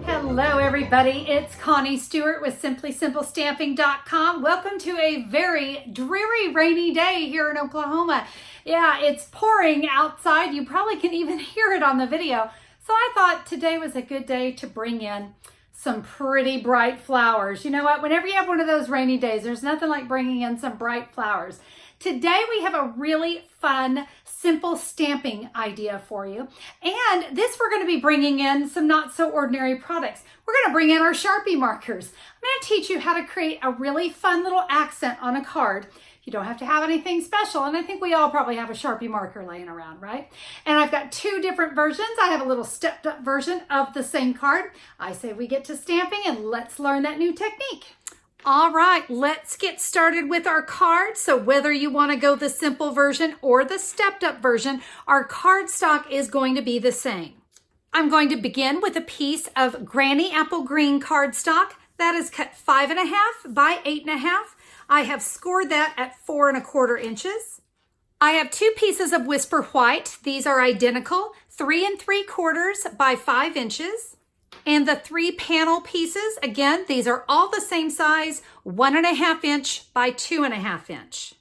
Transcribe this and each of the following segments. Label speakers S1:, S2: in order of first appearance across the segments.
S1: Hello everybody, it's Connie Stewart with SimplySimpleStamping.com. Welcome to a very dreary rainy day here in Oklahoma. Yeah, it's pouring outside. You probably can even hear it on the video. So I thought today was a good day to bring in some pretty bright flowers. You know what? Whenever you have one of those rainy days, there's nothing like bringing in some bright flowers. Today we have a really fun, simple stamping idea for you. And this we're going to be bringing in some not so ordinary products. We're going to bring in our Sharpie markers. I'm going to teach you how to create a really fun little accent on a card. You don't have to have anything special, and I think we all probably have a Sharpie marker laying around, right? And I've got two different versions. I have a little stepped up version of the same card. I say we get to stamping and let's learn that new technique. All right, let's get started with our card. So whether you want to go the simple version or the stepped up version, our cardstock is going to be the same. I'm going to begin with a piece of Granny Apple Green cardstock that is cut 5.5 by 8.5. I have scored that at 4 1/4 inches. I have two pieces of Whisper White. These are identical, 3 3/4 by 5 inches. And the 3 panel pieces, again, these are all the same size, 1.5 inch by 2.5 inch.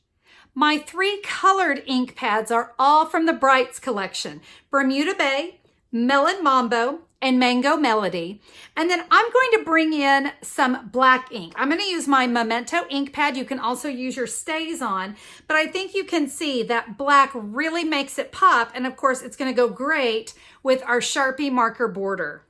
S1: My 3 colored ink pads are all from the Brights collection, Bermuda Bay, Melon Mambo, and Mango Melody. And then I'm going to bring in some black ink. I'm going to use my Memento ink pad. You can also use your StazOn, but I think you can see that black really makes it pop. And of course, it's going to go great with our Sharpie marker border.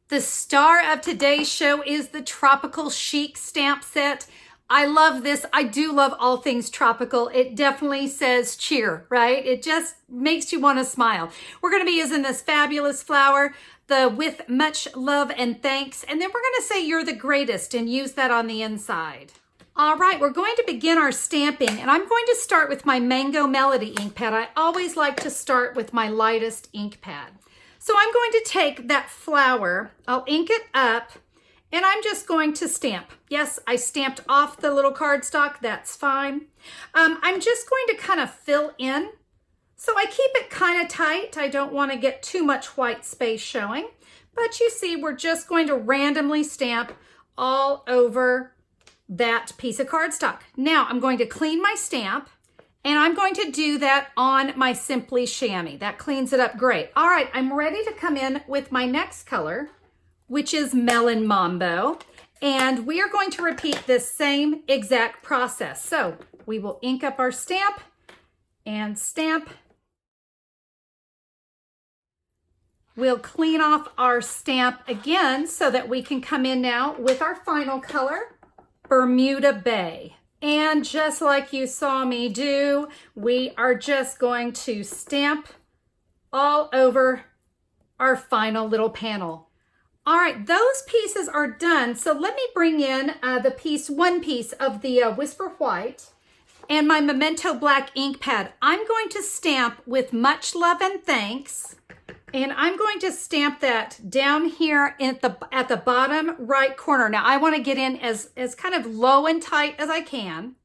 S1: The star of today's show is the Tropical Chic stamp set. I love this. I do love all things tropical. It definitely says cheer, right? It just makes you want to smile. We're going to be using this fabulous flower, the With Much Love and Thanks, and then we're going to say you're the greatest and use that on the inside. All right, we're going to begin our stamping, and I'm going to start with my Mango Melody ink pad. I always like to start with my lightest ink pad. So I'm going to take that flower, I'll ink it up, and I'm just going to stamp. Yes, I stamped off the little cardstock, that's fine. I'm just going to kind of fill in. So I keep it kind of tight. I don't want to get too much white space showing, but you see we're just going to randomly stamp all over that piece of cardstock. Now I'm going to clean my stamp. And I'm going to do that on my Simply Chamois. That cleans it up great. All right, I'm ready to come in with my next color, which is Melon Mambo. And we are going to repeat this same exact process. So we will ink up our stamp and stamp. We'll clean off our stamp again so that we can come in now with our final color, Bermuda Bay. And just like you saw me do, we are just going to stamp all over our final little panel. All right, those pieces are done. So let me bring in one piece of the Whisper White and my Memento Black ink pad. I'm going to stamp With Much Love and Thanks. And I'm going to stamp that down here at the bottom right corner. Now I want to get in as kind of low and tight as I can.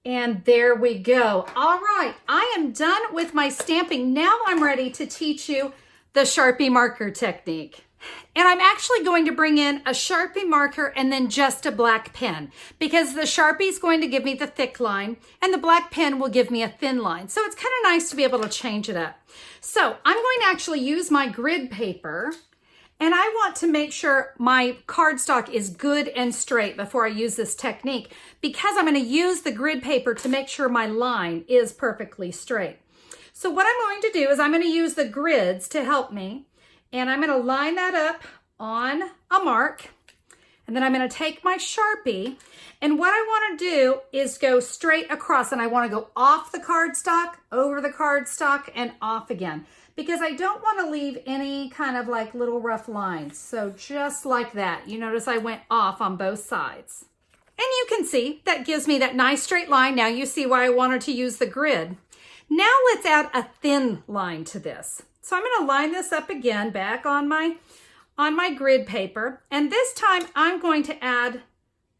S1: And there we go. All right, I am done with my stamping. Now I'm ready to teach you the Sharpie marker technique. And I'm actually going to bring in a Sharpie marker and then just a black pen, because the Sharpie is going to give me the thick line and the black pen will give me a thin line. So it's kind of nice to be able to change it up. So I'm going to actually use my grid paper, and I want to make sure my cardstock is good and straight before I use this technique, because I'm going to use the grid paper to make sure my line is perfectly straight. So what I'm going to do is I'm going to use the grids to help me. And I'm going to line that up on a mark. And then I'm going to take my Sharpie. And what I want to do is go straight across. And I want to go off the cardstock, over the cardstock, and off again. Because I don't want to leave any kind of like little rough lines. So just like that. You notice I went off on both sides. And you can see that gives me that nice straight line. Now you see why I wanted to use the grid. Now let's add a thin line to this. So I'm going to line this up again back on my grid paper. And this time I'm going to add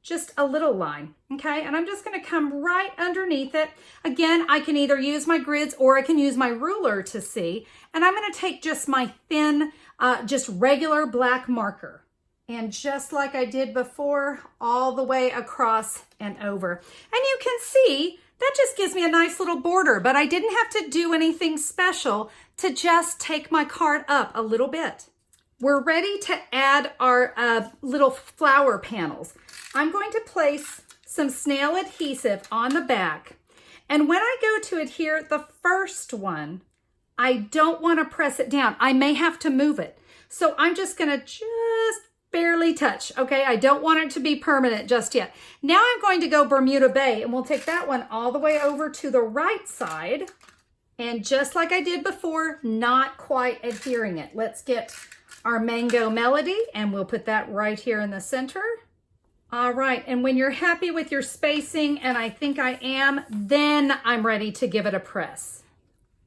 S1: just a little line, okay? And I'm just gonna come right underneath it. Again, I can either use my grids or I can use my ruler to see. And I'm gonna take just my thin, just regular black marker. And just like I did before, all the way across and over. And you can see, that just gives me a nice little border, but I didn't have to do anything special to just take my card up a little bit. We're ready to add our little flower panels. I'm going to place some snail adhesive on the back. And when I go to adhere the first one, I don't want to press it down. I may have to move it. So I'm just going to just barely touch, okay? I don't want it to be permanent just yet. Now I'm going to go Bermuda Bay, and we'll take that one all the way over to the right side. And just like I did before, not quite adhering it. Let's get our Mango Melody, and we'll put that right here in the center. All right, and when you're happy with your spacing, and I think I am, then I'm ready to give it a press.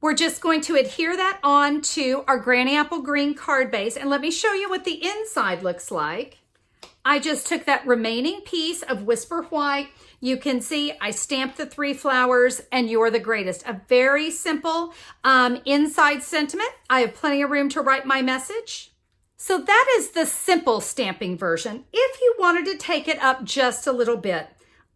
S1: We're just going to adhere that on to our Granny Apple Green card base, and let me show you what the inside looks like. I just took that remaining piece of Whisper White. You can see I stamped the 3 flowers, and you're the greatest. A very simple inside sentiment. I have plenty of room to write my message. So that is the simple stamping version. If you wanted to take it up just a little bit,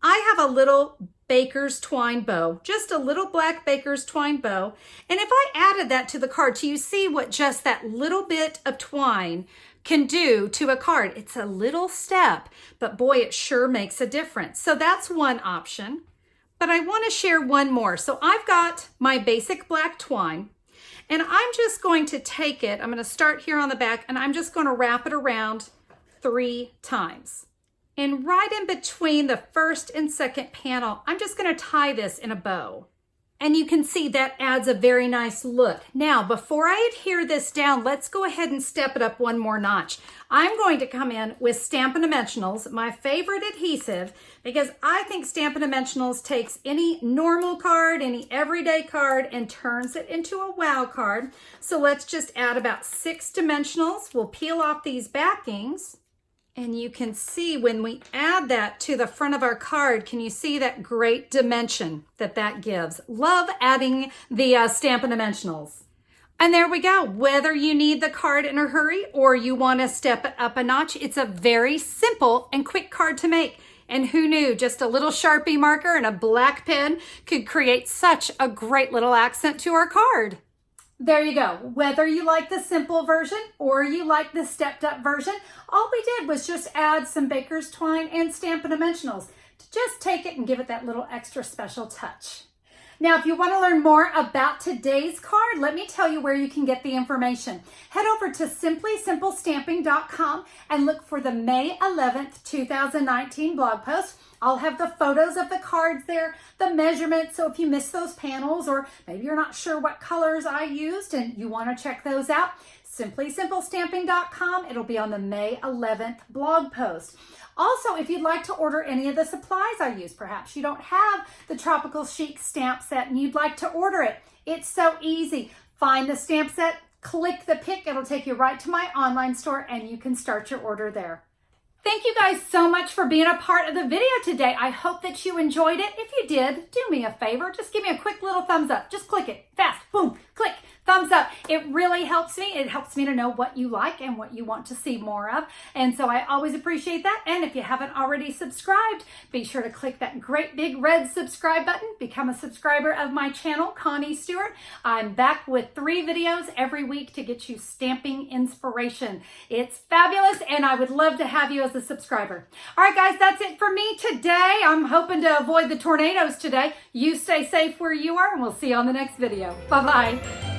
S1: I have a little baker's twine bow, just a little black baker's twine bow. And if I added that to the card, do you see what just that little bit of twine can do to a card? It's a little step, but boy, it sure makes a difference. So that's one option, but I want to share one more. So I've got my basic black twine, and I'm just going to take it, I'm going to start here on the back, and I'm just going to wrap it around 3 times. And right in between the first and second panel, I'm just going to tie this in a bow. And you can see that adds a very nice look. Now, before I adhere this down, let's go ahead and step it up one more notch. I'm going to come in with Stampin Dimensionals, my favorite adhesive, because I think Stampin Dimensionals takes any normal card, any everyday card, and turns it into a wow card. So let's just add about 6 dimensionals. We'll peel off these backings. And you can see when we add that to the front of our card, can you see that great dimension that that gives? Love adding the Stampin' Dimensionals. And there we go. Whether you need the card in a hurry or you want to step it up a notch, it's a very simple and quick card to make. And who knew just a little Sharpie marker and a black pen could create such a great little accent to our card. There you go. Whether you like the simple version or you like the stepped up version, all we did was just add some baker's twine and Stampin' Dimensionals to just take it and give it that little extra special touch. Now, if you want to learn more about today's card, let me tell you where you can get the information. Head over to simplysimplestamping.com and look for the May 11th, 2019 blog post. I'll have the photos of the cards there, the measurements, so if you miss those panels or maybe you're not sure what colors I used and you want to check those out, simplysimplestamping.com. It'll be on the May 11th blog post. Also, if you'd like to order any of the supplies I use, perhaps you don't have the Tropical Chic stamp set and you'd like to order it, it's so easy. Find the stamp set, click the pick, it'll take you right to my online store and you can start your order there. Thank you guys so much for being a part of the video today. I hope that you enjoyed it. If you did, do me a favor. Just give me a quick little thumbs up. Just click it. Fast. Boom. Click. Thumbs up. It really helps me. It helps me to know what you like and what you want to see more of. And so I always appreciate that. And if you haven't already subscribed, be sure to click that great big red subscribe button. Become a subscriber of my channel, Connie Stewart. I'm back with 3 videos every week to get you stamping inspiration. It's fabulous, and I would love to have you as a subscriber. All right, guys, that's it for me today. I'm hoping to avoid the tornadoes today. You stay safe where you are, and we'll see you on the next video. Bye-bye.